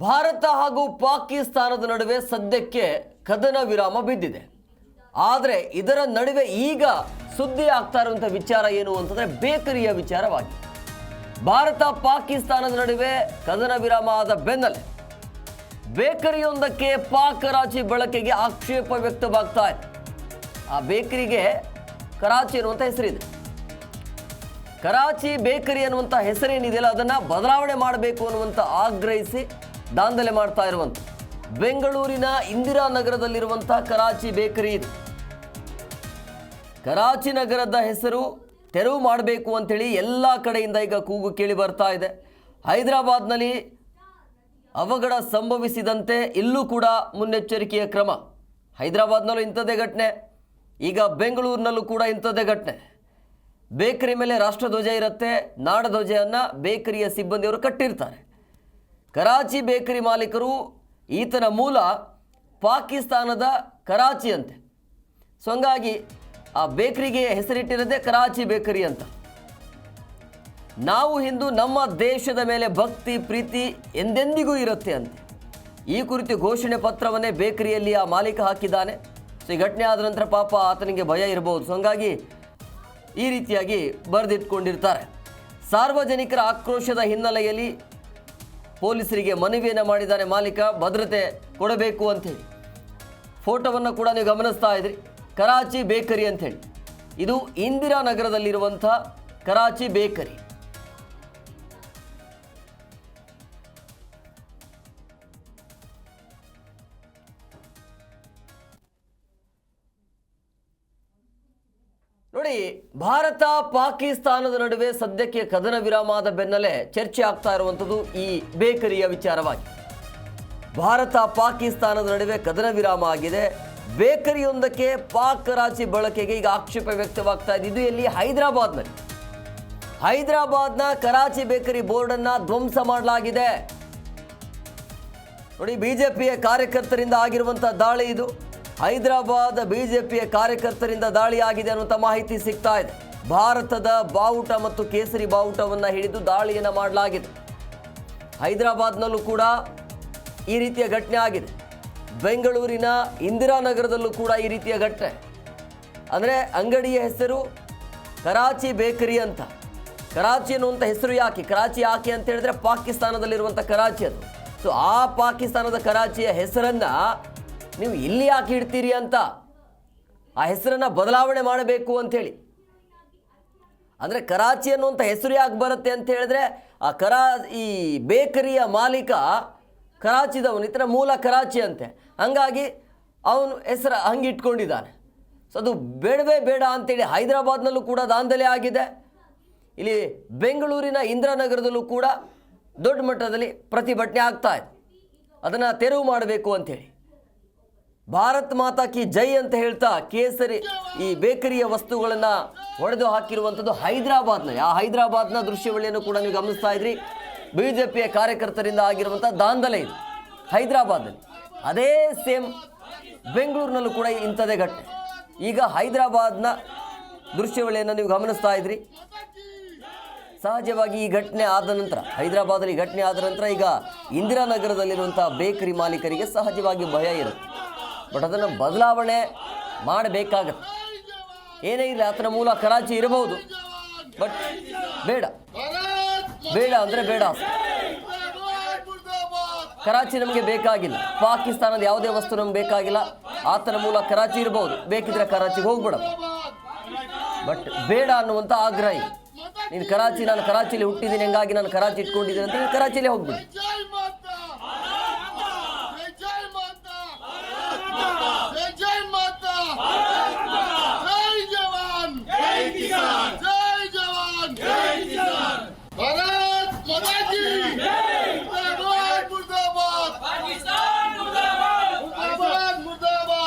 ಭಾರತ ಹಾಗೂ ಪಾಕಿಸ್ತಾನದ ನಡುವೆ ಸದ್ಯಕ್ಕೆ ಕದನ ವಿರಾಮ ಬಿದ್ದಿದೆ. ಆದರೆ ಇದರ ನಡುವೆ ಈಗ ಸುದ್ದಿ ಆಗ್ತಾ ಇರುವಂಥ ವಿಚಾರ ಏನು ಅಂತಂದರೆ ಬೇಕರಿಯ ವಿಚಾರವಾಗಿ. ಭಾರತ ಪಾಕಿಸ್ತಾನದ ನಡುವೆ ಕದನ ವಿರಾಮ ಆದ ಬೆನ್ನಲ್ಲೇ ಬೇಕರಿಯೊಂದಕ್ಕೆ ಪಾಕ್ ಕರಾಚಿ ಬಳಕೆಗೆ ಆಕ್ಷೇಪ ವ್ಯಕ್ತವಾಗ್ತಾ ಇದೆ. ಆ ಬೇಕರಿಗೆ ಕರಾಚಿ ಅನ್ನುವಂಥ ಹೆಸರಿದೆ. ಕರಾಚಿ ಬೇಕರಿ ಅನ್ನುವಂಥ ಹೆಸರೇನಿದೆಯಲ್ಲ ಅದನ್ನು ಬದಲಾವಣೆ ಮಾಡಬೇಕು ಅನ್ನುವಂಥ ಆಗ್ರಹಿಸಿ ದಾಂಧಲೆ ಮಾಡ್ತಾ ಇರುವಂಥ ಬೆಂಗಳೂರಿನ ಇಂದಿರಾನಗರದಲ್ಲಿರುವಂಥ ಕರಾಚಿ ಬೇಕರಿ ಇದು. ಕರಾಚಿ ನಗರದ ಹೆಸರು ತೆರವು ಮಾಡಬೇಕು ಅಂಥೇಳಿ ಎಲ್ಲ ಕಡೆಯಿಂದ ಈಗ ಕೂಗು ಕೇಳಿ ಬರ್ತಾ ಇದೆ. ಹೈದರಾಬಾದ್ನಲ್ಲಿ ಅವಘಡ ಸಂಭವಿಸಿದಂತೆ ಇಲ್ಲೂ ಕೂಡ ಮುನ್ನೆಚ್ಚರಿಕೆಯ ಕ್ರಮ. ಹೈದರಾಬಾದ್ನಲ್ಲೂ ಇಂಥದ್ದೇ ಘಟನೆ, ಈಗ ಬೆಂಗಳೂರಿನಲ್ಲೂ ಕೂಡ ಇಂಥದ್ದೇ ಘಟನೆ. ಬೇಕರಿ ಮೇಲೆ ರಾಷ್ಟ್ರಧ್ವಜ ಇರುತ್ತೆ, ನಾಡಧ್ವಜವನ್ನು ಬೇಕರಿಯ ಸಿಬ್ಬಂದಿಯವರು ಕಟ್ಟಿರ್ತಾರೆ. ಕರಾಚಿ ಬೇಕರಿ ಮಾಲೀಕರು ಈತನ ಮೂಲ ಪಾಕಿಸ್ತಾನದ ಕರಾಚಿ ಅಂತೆ. ಸೊ ಹಂಗಾಗಿ ಆ ಬೇಕರಿಗೆ ಹೆಸರಿಟ್ಟಿರೋದೇ ಕರಾಚಿ ಬೇಕರಿ ಅಂತ. ನಾವು ಹಿಂದೂ, ನಮ್ಮ ದೇಶದ ಮೇಲೆ ಭಕ್ತಿ ಪ್ರೀತಿ ಎಂದೆಂದಿಗೂ ಇರುತ್ತೆ ಅಂತೆ. ಈ ಕುರಿತು ಘೋಷಣೆ ಪತ್ರವನ್ನೇ ಬೇಕರಿಯಲ್ಲಿ ಆ ಮಾಲೀಕ ಹಾಕಿದ್ದಾನೆ. ಸೊ ಈ ಘಟನೆ ಆದ ನಂತರ ಪಾಪ ಆತನಿಗೆ ಭಯ ಇರಬಹುದು. ಸೊ ಹಂಗಾಗಿ ಈ ರೀತಿಯಾಗಿ ಬರೆದಿಟ್ಕೊಂಡಿರ್ತಾರೆ. ಸಾರ್ವಜನಿಕರ ಆಕ್ರೋಶದ ಹಿನ್ನೆಲೆಯಲ್ಲಿ ಪೊಲೀಸರಿಗೆ ಮನವಿಯನ್ನು ಮಾಡಿದ್ದಾನೆ ಮಾಲೀಕ, ಭದ್ರತೆ ಕೊಡಬೇಕು ಅಂಥೇಳಿ. ಫೋಟೋವನ್ನು ಕೂಡ ನೀವು ಗಮನಿಸ್ತಾ ಇದ್ರಿ, ಕರಾಚಿ ಬೇಕರಿ ಅಂಥೇಳಿ. ಇದು ಇಂದಿರಾನಗರದಲ್ಲಿರುವಂಥ ಕರಾಚಿ ಬೇಕರಿ. ನೋಡಿ, ಭಾರತ ಪಾಕಿಸ್ತಾನದ ನಡುವೆ ಸದ್ಯಕ್ಕೆ ಕದನ ವಿರಾಮ ಆದ ಬೆನ್ನಲ್ಲೇ ಚರ್ಚೆ ಆಗ್ತಾ ಇರುವಂಥದ್ದು ಈ ಬೇಕರಿಯ ವಿಚಾರವಾಗಿ. ಭಾರತ ಪಾಕಿಸ್ತಾನದ ನಡುವೆ ಕದನ ವಿರಾಮ ಆಗಿದೆ. ಬೇಕರಿಯೊಂದಕ್ಕೆ ಪಾಕ್ ಕರಾಚಿ ಬಳಕೆಗೆ ಈಗ ಆಕ್ಷೇಪ ವ್ಯಕ್ತವಾಗ್ತಾ ಇದೆ. ಇದು ಎಲ್ಲಿ? ಹೈದರಾಬಾದ್ನಲ್ಲಿ. ಹೈದರಾಬಾದ್ನ ಕರಾಚಿ ಬೇಕರಿ ಬೋರ್ಡನ್ನು ಧ್ವಂಸ ಮಾಡಲಾಗಿದೆ. ನೋಡಿ, ಬಿಜೆಪಿಯ ಕಾರ್ಯಕರ್ತರಿಂದ ಆಗಿರುವಂಥ ದಾಳಿ ಇದು. ಹೈದರಾಬಾದ್ ಬಿಜೆಪಿಯ ಕಾರ್ಯಕರ್ತರಿಂದ ದಾಳಿ ಆಗಿದೆ ಅನ್ನುವಂಥ ಮಾಹಿತಿ ಸಿಗ್ತಾ ಇದೆ. ಭಾರತದ ಬಾವುಟ ಮತ್ತು ಕೇಸರಿ ಬಾವುಟವನ್ನು ಹಿಡಿದು ದಾಳಿಯನ್ನು ಮಾಡಲಾಗಿದೆ. ಹೈದರಾಬಾದ್ನಲ್ಲೂ ಕೂಡ ಈ ರೀತಿಯ ಘಟನೆ ಆಗಿದೆ. ಬೆಂಗಳೂರಿನ ಇಂದಿರಾನಗರದಲ್ಲೂ ಕೂಡ ಈ ರೀತಿಯ ಘಟನೆ. ಅಂದರೆ ಅಂಗಡಿಯ ಹೆಸರು ಕರಾಚಿ ಬೇಕರಿ ಅಂತ. ಕರಾಚಿ ಅನ್ನುವಂಥ ಹೆಸರು ಯಾಕೆ? ಕರಾಚಿ ಯಾಕೆ ಅಂತ ಹೇಳಿದ್ರೆ ಪಾಕಿಸ್ತಾನದಲ್ಲಿರುವಂಥ ಕರಾಚಿ ಅದು. ಸೊ ಆ ಪಾಕಿಸ್ತಾನದ ಕರಾಚಿಯ ಹೆಸರನ್ನು ನೀವು ಇಲ್ಲಿ ಯಾಕೆ ಇಡ್ತೀರಿ ಅಂತ ಆ ಹೆಸರನ್ನು ಬದಲಾವಣೆ ಮಾಡಬೇಕು ಅಂಥೇಳಿ. ಅಂದರೆ ಕರಾಚಿ ಅನ್ನುವಂಥ ಹೆಸರು ಯಾಕೆ ಬರುತ್ತೆ ಅಂತ ಹೇಳಿದ್ರೆ ಈ ಬೇಕರಿಯ ಮಾಲೀಕ ಕರಾಚಿದವನು, ಇತರ ಮೂಲ ಕರಾಚಿ ಅಂತೆ. ಹಂಗಾಗಿ ಅವನು ಹೆಸರು ಹಂಗೆ ಇಟ್ಕೊಂಡಿದ್ದಾನೆ. ಸೊ ಅದು ಬೇಡವೇ ಬೇಡ ಅಂತೇಳಿ ಹೈದರಾಬಾದ್ನಲ್ಲೂ ಕೂಡ ದಾಂಧಲೆ ಆಗಿದೆ. ಇಲ್ಲಿ ಬೆಂಗಳೂರಿನ ಇಂದಿರಾನಗರದಲ್ಲೂ ಕೂಡ ದೊಡ್ಡ ಮಟ್ಟದಲ್ಲಿ ಪ್ರತಿಭಟನೆ ಆಗ್ತಾ ಇದೆ. ಅದನ್ನು ತೆರವು ಮಾಡಬೇಕು ಅಂಥೇಳಿ. ಭಾರತ್ ಮಾತಾ ಕಿ ಜೈ ಅಂತ ಹೇಳ್ತಾ ಕೇಸರಿ ಈ ಬೇಕರಿಯ ವಸ್ತುಗಳನ್ನು ಹೊಡೆದು ಹಾಕಿರುವಂಥದ್ದು ಹೈದರಾಬಾದ್ನಲ್ಲಿ. ಆ ಹೈದರಾಬಾದ್ನ ದೃಶ್ಯಾವಳಿಯನ್ನು ಕೂಡ ನೀವು ಗಮನಿಸ್ತಾ ಇದ್ರಿ. ಬಿಜೆಪಿಯ ಕಾರ್ಯಕರ್ತರಿಂದ ಆಗಿರುವಂಥ ದಾಂಧಲೆ ಇದು ಹೈದರಾಬಾದ್ನಲ್ಲಿ. ಅದೇ ಸೇಮ್ ಬೆಂಗಳೂರಿನಲ್ಲೂ ಕೂಡ ಇಂಥದೇ ಘಟನೆ. ಈಗ ಹೈದರಾಬಾದ್ನ ದೃಶ್ಯಾವಳಿಯನ್ನು ನೀವು ಗಮನಿಸ್ತಾ ಇದ್ರಿ. ಸಹಜವಾಗಿ ಈ ಘಟನೆ ಆದ ನಂತರ, ಹೈದರಾಬಾದಲ್ಲಿ ಘಟನೆ ಆದ ನಂತರ ಈಗ ಇಂದಿರಾನಗರದಲ್ಲಿರುವಂಥ ಬೇಕರಿ ಮಾಲೀಕರಿಗೆ ಸಹಜವಾಗಿ ಭಯ ಇರುತ್ತೆ. ಬಟ್ ಅದನ್ನು ಬದಲಾವಣೆ ಮಾಡಬೇಕಾಗತ್ತೆ. ಏನೇ ಇರಲಿ, ಆತನ ಮೂಲ ಕರಾಚಿ ಇರಬಹುದು, ಬಟ್ ಬೇಡ ಅಂದರೆ ಬೇಡ. ಕರಾಚಿ ನಮಗೆ ಬೇಕಾಗಿಲ್ಲ. ಪಾಕಿಸ್ತಾನದ ಯಾವುದೇ ವಸ್ತು ನಮ್ಗೆ ಬೇಕಾಗಿಲ್ಲ. ಆತನ ಮೂಲ ಕರಾಚಿ ಇರಬಹುದು, ಬೇಕಿದ್ರೆ ಕರಾಚಿಗೆ ಹೋಗ್ಬಿಡ, ಬಟ್ ಬೇಡ ಅನ್ನುವಂಥ ಆಗ್ರಹ. ನೀನು ಕರಾಚಿ, ನಾನು ಕರಾಚಿಲಿ ಹುಟ್ಟಿದ್ದೀನಿ, ಹಂಗಾಗಿ ನಾನು ಕರಾಚಿ ಇಟ್ಕೊಂಡಿದ್ದೀನಿ ಅಂತ ನೀನು ಕರಾಚಿಲೇ ಹೋಗ್ಬಿಡಿ.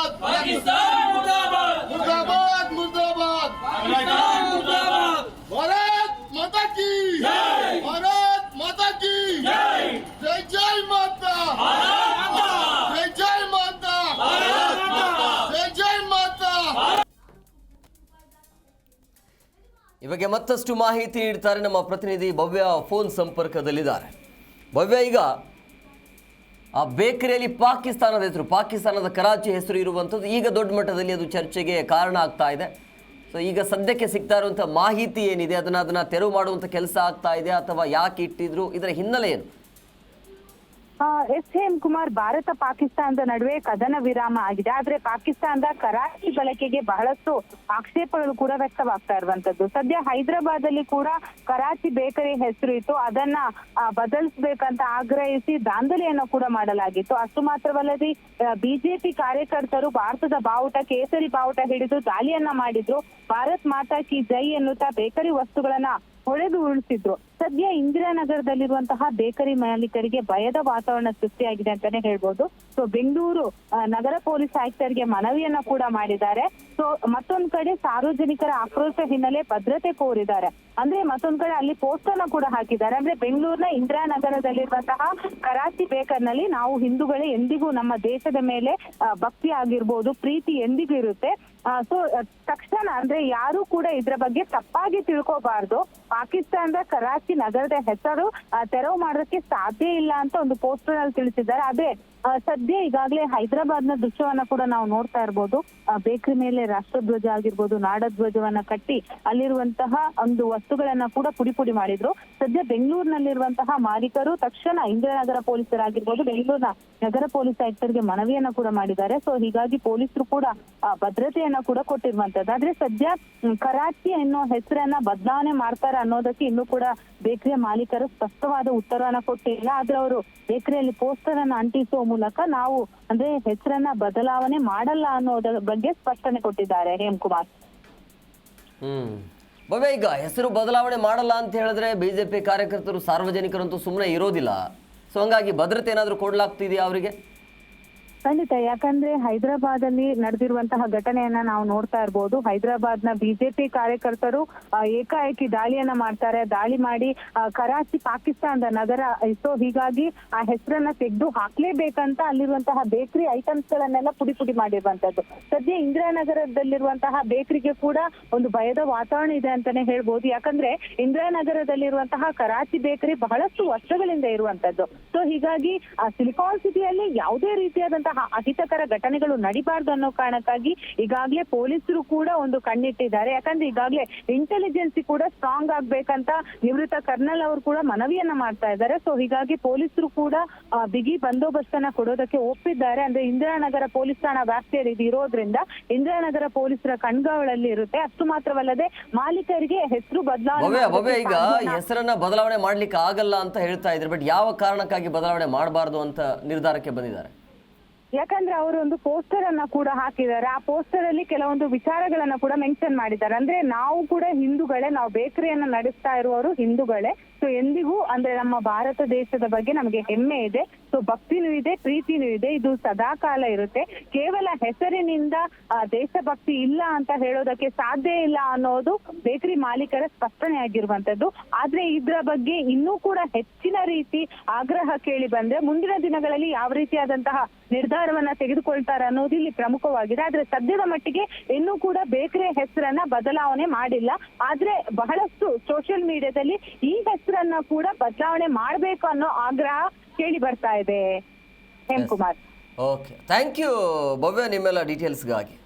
ಈ ಬಗ್ಗೆ ಮತ್ತಷ್ಟು ಮಾಹಿತಿ ನೀಡ್ತಾರೆ ನಮ್ಮ ಪ್ರತಿನಿಧಿ ಭವ್ಯ ಫೋನ್ ಸಂಪರ್ಕದಲ್ಲಿದ್ದಾರೆ. ಭವ್ಯ, ಈಗ ಆ ಬೇಕರಿಯಲ್ಲಿ ಪಾಕಿಸ್ತಾನದ ಕರಾಚಿ ಹೆಸರು ಇರುವಂಥದ್ದು ಈಗ ದೊಡ್ಡ ಮಟ್ಟದಲ್ಲಿ ಅದು ಚರ್ಚೆಗೆ ಕಾರಣ ಆಗ್ತಾ ಇದೆ. ಸೊ ಈಗ ಸದ್ಯಕ್ಕೆ ಸಿಗ್ತಾ ಇರುವಂಥ ಮಾಹಿತಿ ಏನಿದೆ ಅದನ್ನು ತೆರವು ಮಾಡುವಂಥ ಕೆಲಸ ಆಗ್ತಾ ಇದೆ ಅಥವಾ ಯಾಕೆ ಇಟ್ಟಿದ್ರು, ಇದರ ಹಿನ್ನೆಲೆ ಏನು? ಎಸ್ ಹೇಮಕುಮಾರ್, ಭಾರತ ಪಾಕಿಸ್ತಾನದ ನಡುವೆ ಕದನ ವಿರಾಮ ಆಗಿದೆ. ಆದ್ರೆ ಪಾಕಿಸ್ತಾನದ ಕರಾಚಿ ಬಳಕೆಗೆ ಬಹಳಷ್ಟು ಆಕ್ಷೇಪಗಳು ಕೂಡ ವ್ಯಕ್ತವಾಗ್ತಾ ಇರುವಂತದ್ದು. ಸದ್ಯ ಹೈದರಾಬಾದ್ ಅಲ್ಲಿ ಕೂಡ ಕರಾಚಿ ಬೇಕರಿ ಹೆಸರು ಇತ್ತು, ಅದನ್ನ ಬದಲಿಸಬೇಕಂತ ಆಗ್ರಹಿಸಿ ದಾಂಧಲೆಯನ್ನು ಕೂಡ ಮಾಡಲಾಗಿತ್ತು. ಅಷ್ಟು ಮಾತ್ರವಲ್ಲದೆ ಬಿಜೆಪಿ ಕಾರ್ಯಕರ್ತರು ಭಾರತದ ಬಾವುಟ, ಕೇಸರಿ ಬಾವುಟ ಹಿಡಿದು ದಾಳಿಯನ್ನ ಮಾಡಿದ್ರು. ಭಾರತ್ ಮಾತಾ ಕಿ ಜೈ ಎನ್ನುತ್ತಾ ಬೇಕರಿ ವಸ್ತುಗಳನ್ನ ಹೊಡೆದು ಉರುಳಿಸಿದ್ರು. ಸದ್ಯ ಇಂದಿರಾನಗರದಲ್ಲಿರುವಂತಹ ಬೇಕರಿ ಮಾಲೀಕರಿಗೆ ಭಯದ ವಾತಾವರಣ ಸೃಷ್ಟಿಯಾಗಿದೆ ಅಂತಾನೆ ಹೇಳ್ಬೋದು. ಸೊ ಬೆಂಗಳೂರು ನಗರ ಪೊಲೀಸ್ ಆಯುಕ್ತರಿಗೆ ಮನವಿಯನ್ನ ಕೂಡ ಮಾಡಿದ್ದಾರೆ. ಸೊ ಮತ್ತೊಂದ್ ಕಡೆ ಸಾರ್ವಜನಿಕರ ಆಕ್ರೋಶ ಹಿನ್ನೆಲೆ ಭದ್ರತೆ ಕೋರಿದ್ದಾರೆ. ಅಂದ್ರೆ ಮತ್ತೊಂದ್ ಕಡೆ ಅಲ್ಲಿ ಪೋಸ್ಟರ್ ನ ಕೂಡ ಹಾಕಿದ್ದಾರೆ. ಅಂದ್ರೆ ಬೆಂಗಳೂರಿನ ಇಂದಿರಾನಗರದಲ್ಲಿರುವಂತಹ ಕರಾಚಿ ಬೇಕರ್ನಲ್ಲಿ ನಾವು ಹಿಂದೂಗಳೇ, ಎಂದಿಗೂ ನಮ್ಮ ದೇಶದ ಮೇಲೆ ಭಕ್ತಿ ಆಗಿರ್ಬೋದು, ಪ್ರೀತಿ ಎಂದಿಗೂ ಇರುತ್ತೆ. ಸೊ ತಕ್ಷಣ ಅಂದ್ರೆ ಯಾರು ಕೂಡ ಇದ್ರ ಬಗ್ಗೆ ತಪ್ಪಾಗಿ ತಿಳ್ಕೋಬಾರ್ದು. ಪಾಕಿಸ್ತಾನದ ಕರಾಚಿ ನಗರದ ಹೆಸರು ತೆರವು ಮಾಡೋದಕ್ಕೆ ಸಾಧ್ಯ ಇಲ್ಲ ಅಂತ ಒಂದು ಪೋಸ್ಟರ್ ಅಲ್ಲಿ ತಿಳಿಸಿದ್ದಾರೆ. ಅದೇ ಸದ್ಯ ಈಗಾಗಲೇ ಹೈದರಾಬಾದ್ ನ ದೃಶ್ಯವನ್ನ ಕೂಡ ನಾವು ನೋಡ್ತಾ ಇರ್ಬೋದು. ಬೇಕರಿ ಮೇಲೆ ರಾಷ್ಟ್ರಧ್ವಜ ಆಗಿರ್ಬೋದು, ನಾಡಧ್ವಜವನ್ನ ಕಟ್ಟಿ ಅಲ್ಲಿರುವಂತಹ ಒಂದು ವಸ್ತುಗಳನ್ನ ಕೂಡ ಪುಡಿ ಮಾಡಿದ್ರು. ಸದ್ಯ ಬೆಂಗಳೂರಿನಲ್ಲಿರುವಂತಹ ಮಾಲೀಕರು ತಕ್ಷಣ ಇಂದಿರಾನಗರ ಪೊಲೀಸರಾಗಿರ್ಬೋದು, ಬೆಂಗಳೂರಿನ ನಗರ ಪೊಲೀಸ್ ಆಯುಕ್ತರಿಗೆ ಮನವಿಯನ್ನ ಕೂಡ ಮಾಡಿದ್ದಾರೆ. ಸೊ ಹೀಗಾಗಿ ಪೊಲೀಸರು ಕೂಡ ಭದ್ರತೆಯನ್ನ ಕೂಡ ಕೊಟ್ಟಿರುವಂತದ್ದು. ಆದ್ರೆ ಸದ್ಯ ಕರಾಚಿ ಅನ್ನೋ ಹೆಸರನ್ನ ಬದಲಾವಣೆ ಮಾಡ್ತಾರೆ ಅನ್ನೋದಕ್ಕೆ ಇನ್ನೂ ಕೂಡ ಬೇಕರಿಯ ಮಾಲೀಕರು ಸ್ಪಷ್ಟವಾದ ಉತ್ತರವನ್ನ ಕೊಟ್ಟಿಲ್ಲ. ಆದ್ರೆ ಅವರು ಬೇಕರಿಯಲ್ಲಿ ಪೋಸ್ಟರ್ ಅನ್ನ ಅಂಟಿಸುವ ಮೂಲಕ ನಾವು ಅಂದ್ರೆ ಹೆಸರನ್ನ ಬದಲಾವಣೆ ಮಾಡಲ್ಲ ಅನ್ನೋದ್ರ ಬಗ್ಗೆ ಸ್ಪಷ್ಟನೆ ಕೊಟ್ಟಿದ್ದಾರೆ ಹೇಮಕುಮಾರ್. ಭವ್ಯ, ಈಗ ಹೆಸರು ಬದಲಾವಣೆ ಮಾಡಲ್ಲ ಅಂತ ಹೇಳಿದ್ರೆ ಬಿಜೆಪಿ ಕಾರ್ಯಕರ್ತರು, ಸಾರ್ವಜನಿಕರಂತೂ ಸುಮ್ಮನೆ ಇರೋದಿಲ್ಲ. ಸೊ ಹಂಗಾಗಿ ಭದ್ರತೆ ಏನಾದರೂ ಕೊಡ್ಲಾಗ್ತಿದೆಯಾ ಅವರಿಗೆ? ಖಂಡಿತ. ಯಾಕಂದ್ರೆ ಹೈದರಾಬಾದ್ ಅಲ್ಲಿ ನಡೆದಿರುವಂತಹ ಘಟನೆಯನ್ನ ನಾವು ನೋಡ್ತಾ ಇರ್ಬೋದು. ಹೈದರಾಬಾದ್ ನ ಬಿಜೆಪಿ ಕಾರ್ಯಕರ್ತರು ಏಕಾಏಕಿ ದಾಳಿಯನ್ನ ಮಾಡ್ತಾರೆ. ದಾಳಿ ಮಾಡಿ ಕರಾಚಿ ಪಾಕಿಸ್ತಾನದ ನಗರ. ಸೊ ಹೀಗಾಗಿ ಆ ಹೆಸರನ್ನ ತೆಗೆದು ಹಾಕ್ಲೇಬೇಕಂತ ಅಲ್ಲಿರುವಂತಹ ಬೇಕರಿ ಐಟಮ್ಸ್ ಗಳನ್ನೆಲ್ಲ ಪುಡಿ ಮಾಡಿರುವಂತದ್ದು. ಸದ್ಯ ಇಂದಿರಾನಗರದಲ್ಲಿರುವಂತಹ ಬೇಕರಿಗೆ ಕೂಡ ಒಂದು ಭಯದ ವಾತಾವರಣ ಇದೆ ಅಂತಾನೆ ಹೇಳ್ಬೋದು. ಯಾಕಂದ್ರೆ ಇಂದಿರಾನಗರದಲ್ಲಿರುವಂತಹ ಕರಾಚಿ ಬೇಕರಿ ಬಹಳಷ್ಟು ವರ್ಷಗಳಿಂದ ಇರುವಂತದ್ದು. ಸೊ ಹೀಗಾಗಿ ಸಿಲಿಕಾನ್ ಸಿಟಿಯಲ್ಲಿ ಯಾವುದೇ ರೀತಿಯಾದಂತಹ ಅಹಿತಕರ ಘಟನೆಗಳು ನಡಿಬಾರ್ದು ಅನ್ನೋ ಕಾರಣಕ್ಕಾಗಿ ಈಗಾಗಲೇ ಪೊಲೀಸರು ಕೂಡ ಒಂದು ಕಣ್ಣಿಟ್ಟಿದ್ದಾರೆ. ಯಾಕಂದ್ರೆ ಈಗಾಗಲೇ ಇಂಟೆಲಿಜೆನ್ಸಿ ಕೂಡ ಸ್ಟ್ರಾಂಗ್ ಆಗ್ಬೇಕಂತ ನಿವೃತ್ತ ಕರ್ನಲ್ ಅವರು ಕೂಡ ಮನವಿಯನ್ನ ಮಾಡ್ತಾ ಇದ್ದಾರೆ. ಸೊ ಹೀಗಾಗಿ ಪೊಲೀಸರು ಕೂಡ ಬಿಗಿ ಬಂದೋಬಸ್ತನ್ನ ಕೊಡೋದಕ್ಕೆ ಒಪ್ಪಿದ್ದಾರೆ. ಅಂದ್ರೆ ಇಂದಿರಾನಗರ ಪೊಲೀಸ್ ಠಾಣಾ ವ್ಯಾಪ್ತಿಯಲ್ಲಿ ಇದು ಇರೋದ್ರಿಂದ ಇಂದಿರಾನಗರ ಪೊಲೀಸರ ಕಣ್ಗಾವಲಲ್ಲಿ ಇರುತ್ತೆ. ಅಷ್ಟು ಮಾತ್ರವಲ್ಲದೆ ಮಾಲೀಕರಿಗೆ ಹೆಸರು ಬದಲಾವಣೆ, ಈಗ ಹೆಸರನ್ನ ಬದಲಾವಣೆ ಮಾಡ್ಲಿಕ್ಕೆ ಆಗಲ್ಲ ಅಂತ ಹೇಳ್ತಾ ಇದ್ರು. ಬಟ್ ಯಾವ ಕಾರಣಕ್ಕಾಗಿ ಬದಲಾವಣೆ ಮಾಡಬಾರ್ದು ಅಂತ ನಿರ್ಧಾರಕ್ಕೆ ಬಂದಿದ್ದಾರೆ? ಯಾಕಂದ್ರೆ ಅವರು ಒಂದು ಪೋಸ್ಟರ್ ಅನ್ನ ಕೂಡ ಹಾಕಿದ್ದಾರೆ. ಆ ಪೋಸ್ಟರ್ ಅಲ್ಲಿ ಕೆಲವೊಂದು ವಿಚಾರಗಳನ್ನ ಕೂಡ ಮೆನ್ಷನ್ ಮಾಡಿದ್ದಾರೆ. ಅಂದ್ರೆ ನಾವು ಕೂಡ ಹಿಂದೂಗಳೇ, ನಾವು ಬೇಕರಿಯನ್ನ ನಡೆಸ್ತಾ ಇರುವವರು ಹಿಂದೂಗಳೇ. ಸೊ ಎಂದಿಗೂ ಅಂದ್ರೆ ನಮ್ಮ ಭಾರತ ದೇಶದ ಬಗ್ಗೆ ನಮಗೆ ಹೆಮ್ಮೆ ಇದೆ. ಸೊ ಭಕ್ತಿನೂ ಇದೆ, ಪ್ರೀತಿನೂ ಇದೆ. ಇದು ಸದಾಕಾಲ ಇರುತ್ತೆ. ಕೇವಲ ಹೆಸರಿನಿಂದ ದೇಶಭಕ್ತಿ ಇಲ್ಲ ಅಂತ ಹೇಳೋದಕ್ಕೆ ಸಾಧ್ಯ ಇಲ್ಲ ಅನ್ನೋದು ಬೇಕರಿ ಮಾಲೀಕರ ಸ್ಪಷ್ಟನೆ ಆಗಿರುವಂತದ್ದು. ಆದ್ರೆ ಇದ್ರ ಬಗ್ಗೆ ಇನ್ನೂ ಕೂಡ ಹೆಚ್ಚಿನ ರೀತಿ ಆಗ್ರಹ ಕೇಳಿ ಬಂದ್ರೆ ಮುಂದಿನ ದಿನಗಳಲ್ಲಿ ಯಾವ ರೀತಿಯಾದಂತಹ ನಿರ್ಧಾರವನ್ನ ತೆಗೆದುಕೊಳ್ತಾರೆ ಅನ್ನೋದು ಇಲ್ಲಿ ಪ್ರಮುಖವಾಗಿದೆ. ಆದ್ರೆ ಸದ್ಯದ ಮಟ್ಟಿಗೆ ಇನ್ನೂ ಕೂಡ ಬೇಕರಿ ಹೆಸರನ್ನ ಬದಲಾವಣೆ ಮಾಡಿಲ್ಲ. ಆದ್ರೆ ಬಹಳಷ್ಟು ಸೋಷಿಯಲ್ ಮೀಡಿಯಾದಲ್ಲಿ ಈ ಹೆಸರನ್ನ ಕೂಡ ಬದಲಾವಣೆ ಮಾಡ್ಬೇಕು ಅನ್ನೋ ಆಗ್ರಹ ಕೇಳಿ ಬರ್ತಾ ಇದೆ ಹೇಮಕುಮಾರ್. ಓಕೆ, ಥ್ಯಾಂಕ್ ಯು ಭವ್ಯ ನಿಮ್ಮೆಲ್ಲ ಡೀಟೇಲ್ಸ್ಗಾಗಿ.